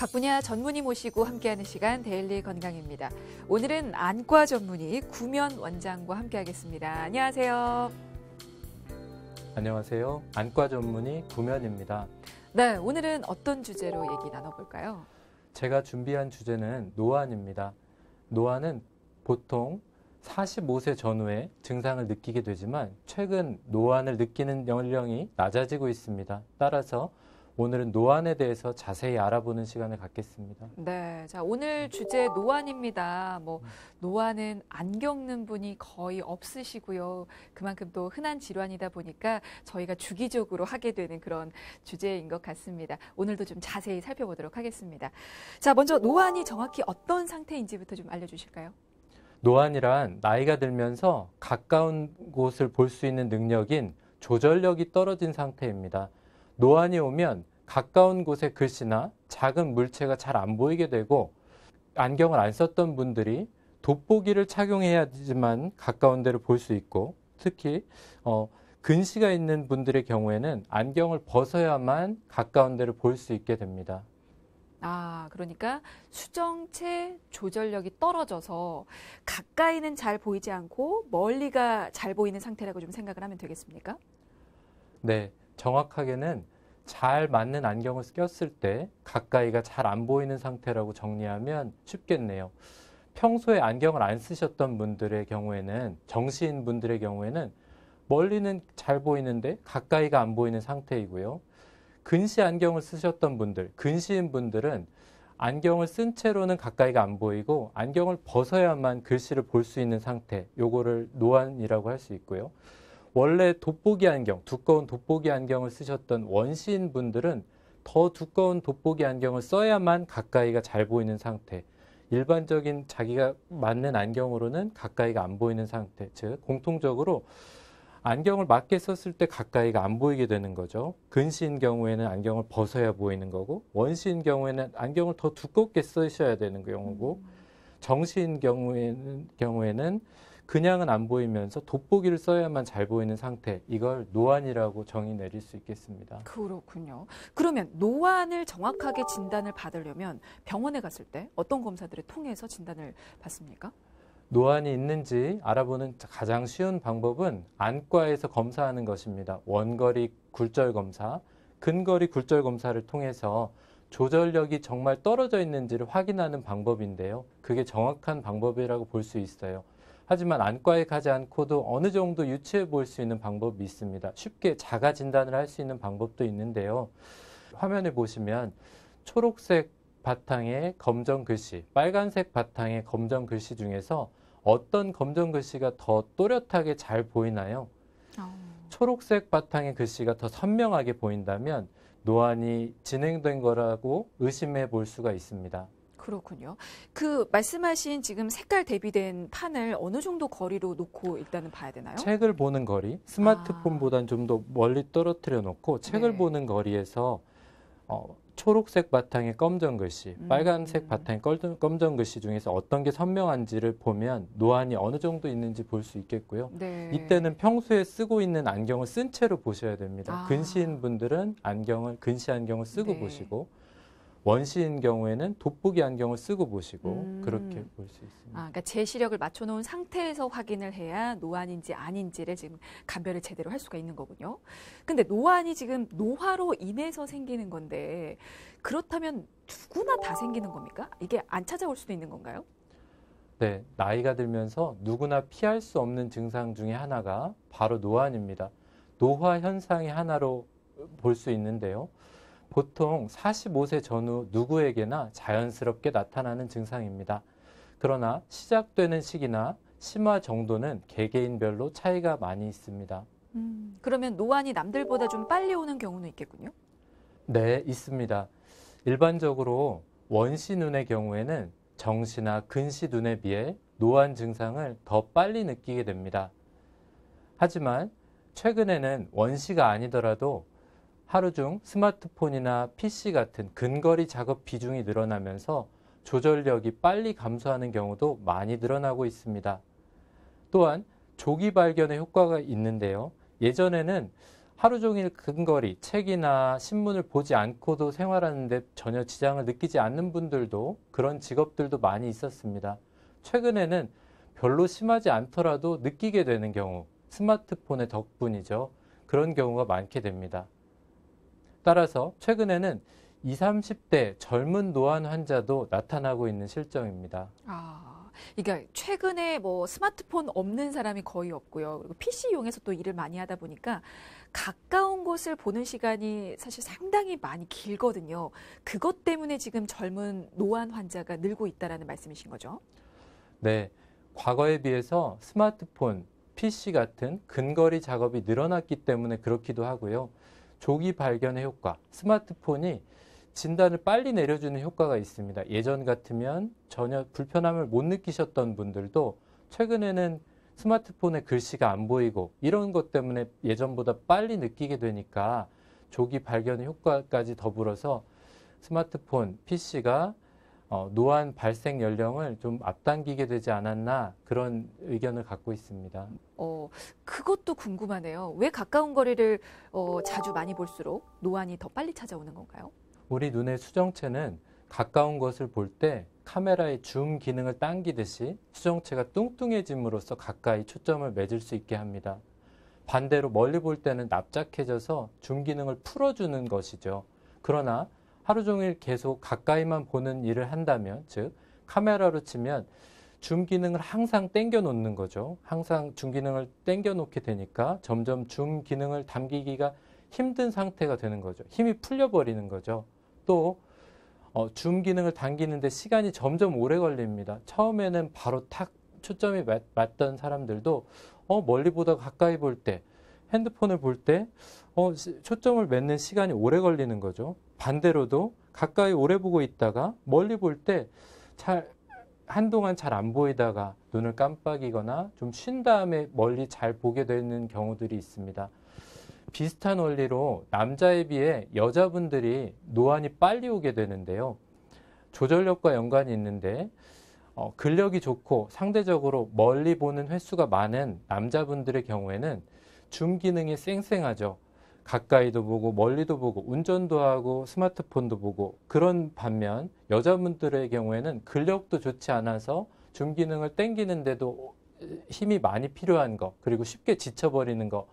각 분야 전문의 모시고 함께하는 시간 데일리 건강입니다. 오늘은 안과 전문의 구면 원장과 함께하겠습니다. 안녕하세요. 안녕하세요. 안과 전문의 구면입니다. 네, 오늘은 어떤 주제로 얘기 나눠볼까요? 제가 준비한 주제는 노안입니다. 노안은 보통 45세 전후에 증상을 느끼게 되지만 최근 노안을 느끼는 연령이 낮아지고 있습니다. 따라서 오늘은 노안에 대해서 자세히 알아보는 시간을 갖겠습니다. 네, 자 오늘 주제 노안입니다. 노안은 안 겪는 분이 거의 없으시고요. 그만큼 또 흔한 질환이다 보니까 저희가 주기적으로 하게 되는 그런 주제인 것 같습니다. 오늘도 좀 자세히 살펴보도록 하겠습니다. 자, 먼저 노안이 정확히 어떤 상태인지부터 좀 알려주실까요? 노안이란 나이가 들면서 가까운 곳을 볼 수 있는 능력인 조절력이 떨어진 상태입니다. 노안이 오면 가까운 곳의 글씨나 작은 물체가 잘 안 보이게 되고 안경을 안 썼던 분들이 돋보기를 착용해야지만 가까운 데를 볼 수 있고 특히 근시가 있는 분들의 경우에는 안경을 벗어야만 가까운 데를 볼 수 있게 됩니다. 그러니까 수정체 조절력이 떨어져서 가까이는 잘 보이지 않고 멀리가 잘 보이는 상태라고 좀 생각을 하면 되겠습니까? 네, 정확하게는 잘 맞는 안경을 꼈을 때 가까이가 잘 안 보이는 상태라고 정리하면 쉽겠네요. 평소에 안경을 안 쓰셨던 분들의 경우에는, 정시인 분들의 경우에는 멀리는 잘 보이는데 가까이가 안 보이는 상태이고요. 근시 안경을 쓰셨던 분들, 근시인 분들은 안경을 쓴 채로는 가까이가 안 보이고 안경을 벗어야만 글씨를 볼 수 있는 상태, 요거를 노안이라고 할 수 있고요. 원래 돋보기 안경, 두꺼운 돋보기 안경을 쓰셨던 원시인 분들은 더 두꺼운 돋보기 안경을 써야만 가까이가 잘 보이는 상태, 일반적인 자기가 맞는 안경으로는 가까이가 안 보이는 상태, 즉 공통적으로 안경을 맞게 썼을 때 가까이가 안 보이게 되는 거죠. 근시인 경우에는 안경을 벗어야 보이는 거고 원시인 경우에는 안경을 더 두껍게 쓰셔야 되는 경우고 정시인 경우에는 그냥은 안 보이면서 돋보기를 써야만 잘 보이는 상태, 이걸 노안이라고 정의 내릴 수 있겠습니다. 그렇군요. 그러면 노안을 정확하게 진단을 받으려면 병원에 갔을 때 어떤 검사들을 통해서 진단을 받습니까? 노안이 있는지 알아보는 가장 쉬운 방법은 안과에서 검사하는 것입니다. 원거리 굴절 검사, 근거리 굴절 검사를 통해서 조절력이 정말 떨어져 있는지를 확인하는 방법인데요. 그게 정확한 방법이라고 볼 수 있어요. 하지만 안과에 가지 않고도 어느 정도 유추해 볼 수 있는 방법이 있습니다. 쉽게 자가 진단을 할 수 있는 방법도 있는데요. 화면에 보시면 초록색 바탕의 검정 글씨, 빨간색 바탕의 검정 글씨 중에서 어떤 검정 글씨가 더 또렷하게 잘 보이나요? 초록색 바탕의 글씨가 더 선명하게 보인다면 노안이 진행된 거라고 의심해 볼 수가 있습니다. 그렇군요. 그 말씀하신 지금 색깔 대비된 판을 어느 정도 거리로 놓고 일단은 봐야 되나요? 책을 보는 거리, 스마트폰보다는 좀 더 멀리 떨어뜨려 놓고 책을 보는 거리에서 초록색 바탕의 검정 글씨, 빨간색 바탕의 검정 글씨 중에서 어떤 게 선명한지를 보면 노안이 어느 정도 있는지 볼 수 있겠고요. 네. 이때는 평소에 쓰고 있는 안경을 쓴 채로 보셔야 됩니다. 근시인 분들은 근시 안경을 쓰고 보시고 원시인 경우에는 돋보기 안경을 쓰고 보시고 그렇게 볼 수 있습니다. 그러니까 제 시력을 맞춰놓은 상태에서 확인을 해야 노안인지 아닌지를 지금 감별을 제대로 할 수가 있는 거군요. 근데 노안이 지금 노화로 인해서 생기는 건데 그렇다면 누구나 다 생기는 겁니까? 이게 안 찾아올 수도 있는 건가요? 네, 나이가 들면서 누구나 피할 수 없는 증상 중에 하나가 바로 노안입니다. 노화 현상의 하나로 볼 수 있는데요. 보통 45세 전후 누구에게나 자연스럽게 나타나는 증상입니다. 그러나 시작되는 시기나 심화 정도는 개개인별로 차이가 많이 있습니다. 그러면 노안이 남들보다 좀 빨리 오는 경우는 있겠군요? 네, 있습니다. 일반적으로 원시 눈의 경우에는 정시나 근시 눈에 비해 노안 증상을 더 빨리 느끼게 됩니다. 하지만 최근에는 원시가 아니더라도 하루 중 스마트폰이나 PC 같은 근거리 작업 비중이 늘어나면서 조절력이 빨리 감소하는 경우도 많이 늘어나고 있습니다. 또한 조기 발견의 효과가 있는데요. 예전에는 하루 종일 근거리, 책이나 신문을 보지 않고도 생활하는데 전혀 지장을 느끼지 않는 분들도 그런 직업들도 많이 있었습니다. 최근에는 별로 심하지 않더라도 느끼게 되는 경우, 스마트폰의 덕분이죠. 그런 경우가 많게 됩니다. 따라서 최근에는 20, 30대 젊은 노안 환자도 나타나고 있는 실정입니다. 그러니까 최근에 뭐 스마트폰 없는 사람이 거의 없고요. 그리고 PC 이용해서 또 일을 많이 하다 보니까 가까운 곳을 보는 시간이 사실 상당히 많이 길거든요. 그것 때문에 지금 젊은 노안 환자가 늘고 있다라는 말씀이신 거죠? 네, 과거에 비해서 스마트폰, PC 같은 근거리 작업이 늘어났기 때문에 그렇기도 하고요. 조기 발견의 효과, 스마트폰이 진단을 빨리 내려주는 효과가 있습니다. 예전 같으면 전혀 불편함을 못 느끼셨던 분들도 최근에는 스마트폰에 글씨가 안 보이고 이런 것 때문에 예전보다 빨리 느끼게 되니까 조기 발견의 효과까지 더불어서 스마트폰, PC가 노안 발생 연령을 좀 앞당기게 되지 않았나 그런 의견을 갖고 있습니다. 그것도 궁금하네요. 왜 가까운 거리를 자주 많이 볼수록 노안이 더 빨리 찾아오는 건가요? 우리 눈의 수정체는 가까운 것을 볼 때 카메라의 줌 기능을 당기듯이 수정체가 뚱뚱해짐으로써 가까이 초점을 맺을 수 있게 합니다. 반대로 멀리 볼 때는 납작해져서 줌 기능을 풀어주는 것이죠. 그러나 하루 종일 계속 가까이만 보는 일을 한다면, 즉 카메라로 치면 줌 기능을 항상 당겨 놓는 거죠. 항상 줌 기능을 당겨 놓게 되니까 점점 줌 기능을 당기기가 힘든 상태가 되는 거죠. 힘이 풀려버리는 거죠. 또 줌 기능을 당기는데 시간이 점점 오래 걸립니다. 처음에는 바로 탁 초점이 맞던 사람들도 멀리 보다가 가까이 볼 때, 핸드폰을 볼 때 초점을 맺는 시간이 오래 걸리는 거죠. 반대로도 가까이 오래 보고 있다가 멀리 볼 때 한동안 잘 안 보이다가 눈을 깜빡이거나 좀 쉰 다음에 멀리 잘 보게 되는 경우들이 있습니다. 비슷한 원리로 남자에 비해 여자분들이 노안이 빨리 오게 되는데요. 조절력과 연관이 있는데 근력이 좋고 상대적으로 멀리 보는 횟수가 많은 남자분들의 경우에는 줌 기능이 쌩쌩하죠. 가까이도 보고 멀리도 보고 운전도 하고 스마트폰도 보고 그런 반면 여자분들의 경우에는 근력도 좋지 않아서 줌 기능을 당기는데도 힘이 많이 필요한 거 그리고 쉽게 지쳐버리는 거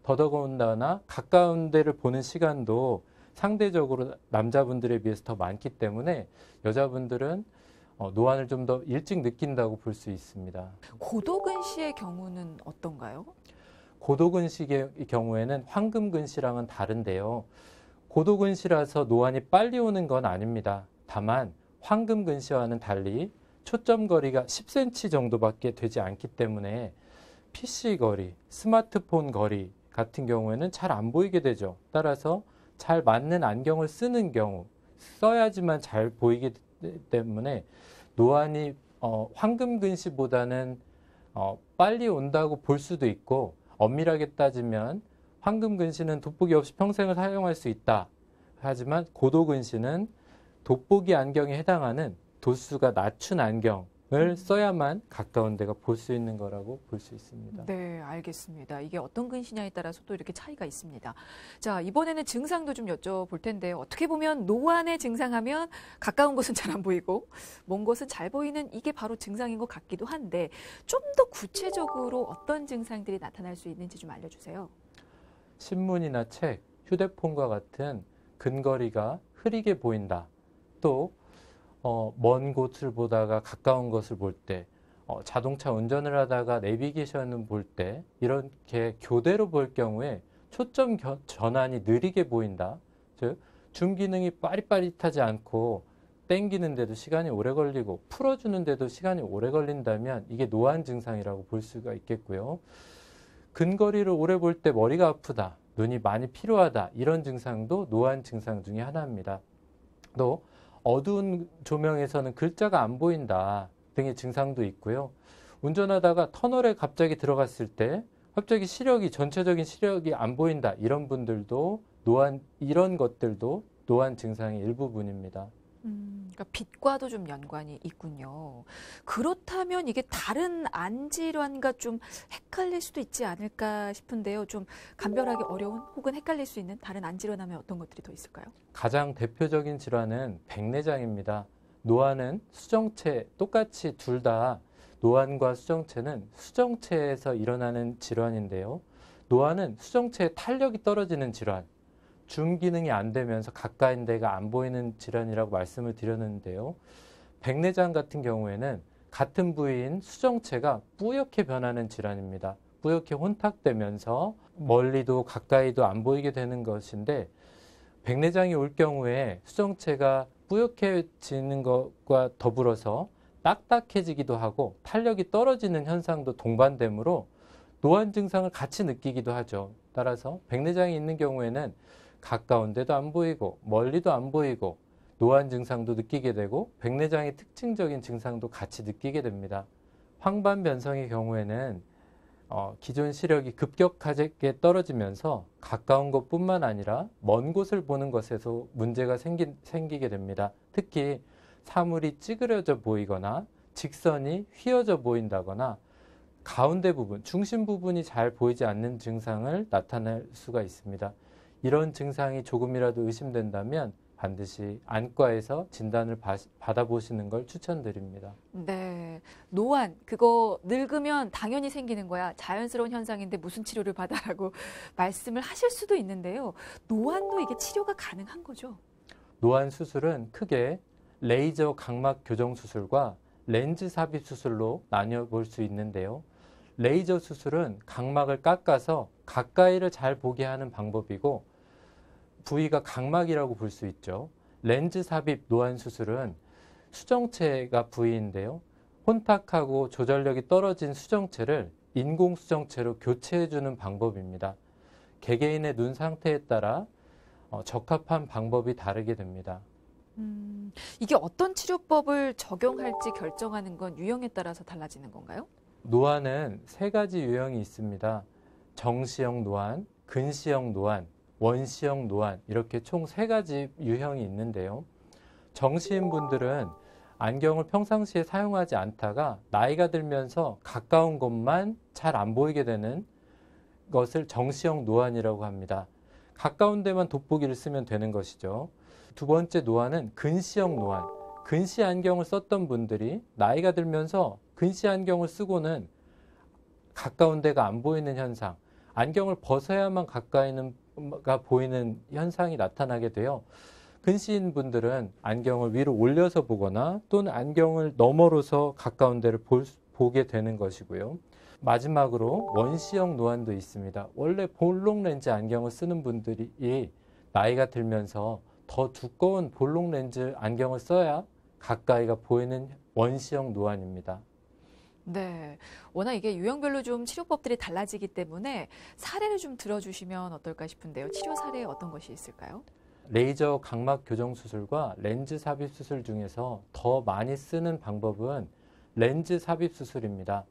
더더군다나 가까운 데를 보는 시간도 상대적으로 남자분들에 비해서 더 많기 때문에 여자분들은 노안을 좀 더 일찍 느낀다고 볼 수 있습니다. 고도근시의 경우는 어떤가요? 고도근시의 경우에는 황금근시랑은 다른데요. 고도근시라서 노안이 빨리 오는 건 아닙니다. 다만 황금근시와는 달리 초점 거리가 10cm 정도밖에 되지 않기 때문에 PC 거리, 스마트폰 거리 같은 경우에는 잘 안 보이게 되죠. 따라서 잘 맞는 안경을 쓰는 경우, 써야지만 잘 보이기 때문에 노안이 황금근시보다는 빨리 온다고 볼 수도 있고 엄밀하게 따지면 황금근시는 돋보기 없이 평생을 사용할 수 있다. 하지만 고도근시는 돋보기 안경에 해당하는 도수가 낮춘 안경을 써야만 가까운 데가 볼 수 있는 거라고 볼 수 있습니다. 네, 알겠습니다. 이게 어떤 근시냐에 따라서 또 이렇게 차이가 있습니다. 자, 이번에는 증상도 좀 여쭤볼 텐데요. 어떻게 보면 노안의 증상하면 가까운 곳은 잘 안 보이고 먼 곳은 잘 보이는 이게 바로 증상인 것 같기도 한데 좀 더 구체적으로 어떤 증상들이 나타날 수 있는지 좀 알려주세요. 신문이나 책, 휴대폰과 같은 근거리가 흐리게 보인다. 또 먼 곳을 보다가 가까운 것을 볼 때, 자동차 운전을 하다가 내비게이션을 볼 때 이렇게 교대로 볼 경우에 초점 전환이 느리게 보인다. 즉, 줌 기능이 빠릿빠릿하지 않고 당기는데도 시간이 오래 걸리고 풀어주는데도 시간이 오래 걸린다면 이게 노안 증상이라고 볼 수가 있겠고요. 근거리를 오래 볼 때 머리가 아프다, 눈이 많이 피로하다 이런 증상도 노안 증상 중에 하나입니다. 또 어두운 조명에서는 글자가 안 보인다 등의 증상도 있고요. 운전하다가 터널에 갑자기 들어갔을 때 갑자기 전체적인 시력이 안 보인다 이런 분들도 이런 것들도 노안 증상의 일부분입니다. 그러니까 빛과도 좀 연관이 있군요. 그렇다면 이게 다른 안 질환과 좀 헷갈릴 수도 있지 않을까 싶은데요. 좀 감별하기 어려운 혹은 헷갈릴 수 있는 다른 안 질환하면 어떤 것들이 더 있을까요? 가장 대표적인 질환은 백내장입니다. 노안은 수정체, 똑같이 둘 다 노안과 수정체는 수정체에서 일어나는 질환인데요. 노안은 수정체의 탄력이 떨어지는 질환, 줌 기능이 안 되면서 가까이 데가 안 보이는 질환이라고 말씀을 드렸는데요. 백내장 같은 경우에는 같은 부위인 수정체가 뿌옇게 변하는 질환입니다. 뿌옇게 혼탁되면서 멀리도 가까이도 안 보이게 되는 것인데, 백내장이 올 경우에 수정체가 뿌옇게지는 것과 더불어서 딱딱해지기도 하고 탄력이 떨어지는 현상도 동반되므로 노안 증상을 같이 느끼기도 하죠. 따라서 백내장이 있는 경우에는 가까운 데도 안 보이고 멀리도 안 보이고 노안 증상도 느끼게 되고 백내장의 특징적인 증상도 같이 느끼게 됩니다. 황반변성의 경우에는 기존 시력이 급격하게 떨어지면서 가까운 것뿐만 아니라 먼 곳을 보는 것에서 문제가 생기게 됩니다. 특히 사물이 찌그러져 보이거나 직선이 휘어져 보인다거나 가운데 부분, 중심 부분이 잘 보이지 않는 증상을 나타낼 수가 있습니다. 이런 증상이 조금이라도 의심된다면 반드시 안과에서 진단을 받아보시는 걸 추천드립니다. 네. 노안, 그거 늙으면 당연히 생기는 거야. 자연스러운 현상인데 무슨 치료를 받아라고 말씀을 하실 수도 있는데요. 노안도 이게 치료가 가능한 거죠? 노안 수술은 크게 레이저 각막 교정 수술과 렌즈 삽입 수술로 나뉘어 볼 수 있는데요. 레이저 수술은 각막을 깎아서 가까이를 잘 보게 하는 방법이고 부위가 각막이라고 볼 수 있죠. 렌즈 삽입 노안 수술은 수정체가 부위인데요. 혼탁하고 조절력이 떨어진 수정체를 인공 수정체로 교체해주는 방법입니다. 개개인의 눈 상태에 따라 적합한 방법이 다르게 됩니다. 이게 어떤 치료법을 적용할지 결정하는 건 유형에 따라서 달라지는 건가요? 노안은 세 가지 유형이 있습니다. 정시형 노안, 근시형 노안, 원시형 노안, 이렇게 총 세 가지 유형이 있는데요. 정시인 분들은 안경을 평상시에 사용하지 않다가 나이가 들면서 가까운 것만 잘 안 보이게 되는 것을 정시형 노안이라고 합니다. 가까운 데만 돋보기를 쓰면 되는 것이죠. 두 번째 노안은 근시형 노안. 근시 안경을 썼던 분들이 나이가 들면서 근시 안경을 쓰고는 가까운 데가 안 보이는 현상, 안경을 벗어야만 가까이가 보이는 현상이 나타나게 돼요. 근시인 분들은 안경을 위로 올려서 보거나 또는 안경을 너머로서 가까운 데를 보게 되는 것이고요. 마지막으로 원시형 노안도 있습니다. 원래 볼록 렌즈 안경을 쓰는 분들이 나이가 들면서 더 두꺼운 볼록 렌즈 안경을 써야 가까이가 보이는 원시형 노안입니다. 네. 워낙 이게 유형별로 좀 치료법들이 달라지기 때문에 사례를 좀 들어주시면 어떨까 싶은데요. 치료 사례에 어떤 것이 있을까요? 레이저 각막 교정 수술과 렌즈 삽입 수술 중에서 더 많이 쓰는 방법은 렌즈 삽입 수술입니다.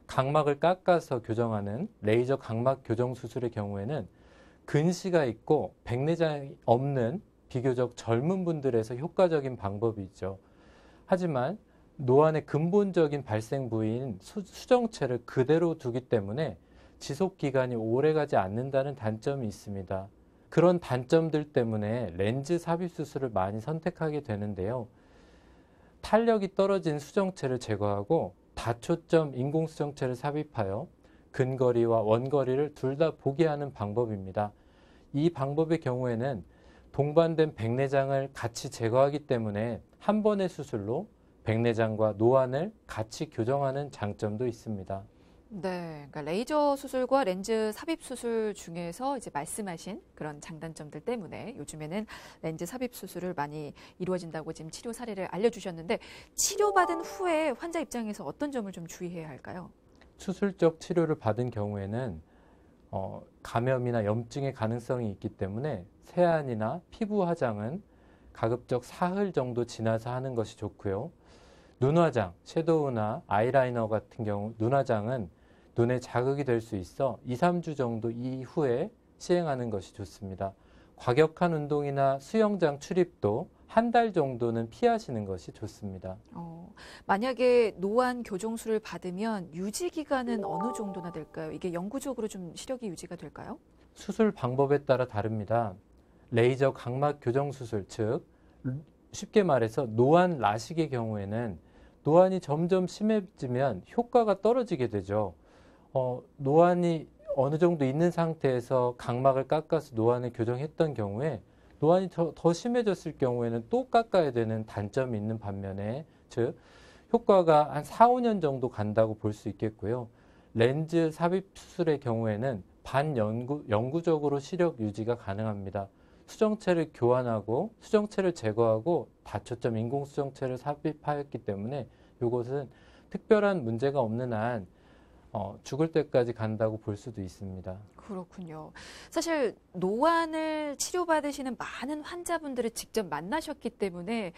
각막을 깎아서 교정하는 레이저 각막 교정 수술의 경우에는 근시가 있고 백내장이 없는 비교적 젊은 분들에서 효과적인 방법이죠. 하지만 노안의 근본적인 발생 부위인 수정체를 그대로 두기 때문에 지속 기간이 오래가지 않는다는 단점이 있습니다. 그런 단점들 때문에 렌즈 삽입 수술을 많이 선택하게 되는데요. 탄력이 떨어진 수정체를 제거하고 다초점 인공 수정체를 삽입하여 근거리와 원거리를 둘 다 보게 하는 방법입니다. 이 방법의 경우에는 동반된 백내장을 같이 제거하기 때문에 한 번의 수술로 백내장과 노안을 같이 교정하는 장점도 있습니다. 네, 그러니까 레이저 수술과 렌즈 삽입 수술 중에서 이제 말씀하신 그런 장단점들 때문에 요즘에는 렌즈 삽입 수술을 많이 이루어진다고 지금 치료 사례를 알려주셨는데 치료받은 후에 환자 입장에서 어떤 점을 좀 주의해야 할까요? 수술적 치료를 받은 경우에는 감염이나 염증의 가능성이 있기 때문에 세안이나 피부 화장은 가급적 사흘 정도 지나서 하는 것이 좋고요. 눈화장, 섀도우나 아이라이너 같은 경우 눈화장은 눈에 자극이 될 수 있어 2, 3주 정도 이후에 시행하는 것이 좋습니다. 과격한 운동이나 수영장 출입도 한 달 정도는 피하시는 것이 좋습니다. 만약에 노안 교정술을 받으면 유지 기간은 어느 정도나 될까요? 이게 영구적으로 좀 시력이 유지가 될까요? 수술 방법에 따라 다릅니다. 레이저 각막 교정 수술, 즉 쉽게 말해서 노안 라식의 경우에는 노안이 점점 심해지면 효과가 떨어지게 되죠. 노안이 어느 정도 있는 상태에서 각막을 깎아서 노안을 교정했던 경우에 노안이 더 심해졌을 경우에는 또 깎아야 되는 단점이 있는 반면에, 즉 효과가 한 4, 5년 정도 간다고 볼 수 있겠고요. 렌즈 삽입 수술의 경우에는 영구적으로 시력 유지가 가능합니다. 수정체를 교환하고 수정체를 제거하고 다초점 인공 수정체를 삽입하였기 때문에 이것은 특별한 문제가 없는 한 죽을 때까지 간다고 볼 수도 있습니다. 그렇군요. 사실 노안을 치료받으시는 많은 환자분들을 직접 만나셨기 때문에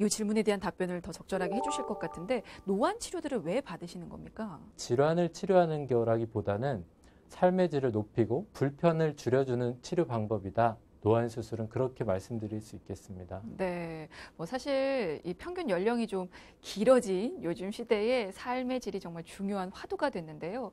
이 질문에 대한 답변을 더 적절하게 해주실 것 같은데, 노안 치료들을 왜 받으시는 겁니까? 질환을 치료하는 거라기보다는 삶의 질을 높이고 불편을 줄여주는 치료 방법이다. 노안 수술은 그렇게 말씀드릴 수 있겠습니다. 네, 사실 이 평균 연령이 좀 길어진 요즘 시대에 삶의 질이 정말 중요한 화두가 됐는데요.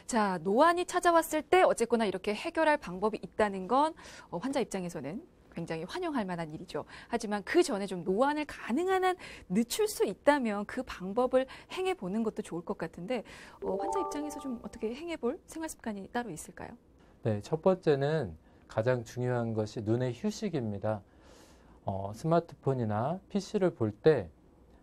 자, 노안이 찾아왔을 때 어쨌거나 이렇게 해결할 방법이 있다는 건 환자 입장에서는 굉장히 환영할 만한 일이죠. 하지만 그 전에 좀 노안을 가능한 한 늦출 수 있다면 그 방법을 행해보는 것도 좋을 것 같은데, 환자 입장에서 좀 어떻게 행해볼 생활 습관이 따로 있을까요? 네, 첫 번째는 가장 중요한 것이 눈의 휴식입니다. 스마트폰이나 PC를 볼 때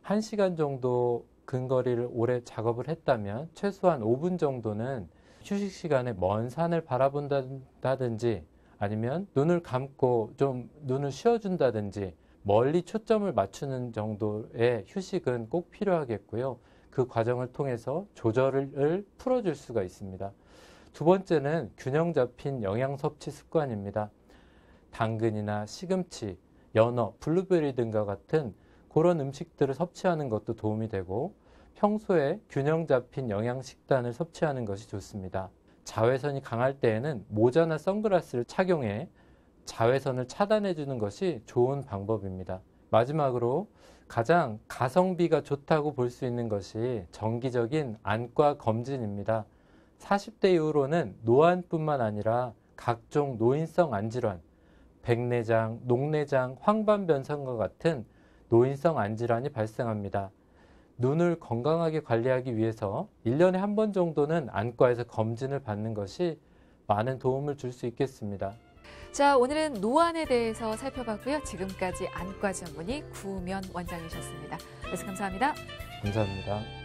1시간 정도 근거리를 오래 작업을 했다면 최소한 5분 정도는 휴식 시간에 먼 산을 바라본다든지 아니면 눈을 감고 좀 눈을 쉬어준다든지 멀리 초점을 맞추는 정도의 휴식은 꼭 필요하겠고요. 그 과정을 통해서 조절을 풀어줄 수가 있습니다. 두 번째는 균형 잡힌 영양 섭취 습관입니다. 당근이나 시금치, 연어, 블루베리 등과 같은 그런 음식들을 섭취하는 것도 도움이 되고 평소에 균형 잡힌 영양 식단을 섭취하는 것이 좋습니다. 자외선이 강할 때에는 모자나 선글라스를 착용해 자외선을 차단해 주는 것이 좋은 방법입니다. 마지막으로 가장 가성비가 좋다고 볼 수 있는 것이 정기적인 안과 검진입니다. 40대 이후로는 노안뿐만 아니라 각종 노인성 안질환, 백내장, 녹내장, 황반변성과 같은 노인성 안질환이 발생합니다. 눈을 건강하게 관리하기 위해서 1년에 한 번 정도는 안과에서 검진을 받는 것이 많은 도움을 줄 수 있겠습니다. 자, 오늘은 노안에 대해서 살펴봤고요. 지금까지 안과 전문의 구우면 원장이셨습니다. 말씀 감사합니다. 감사합니다.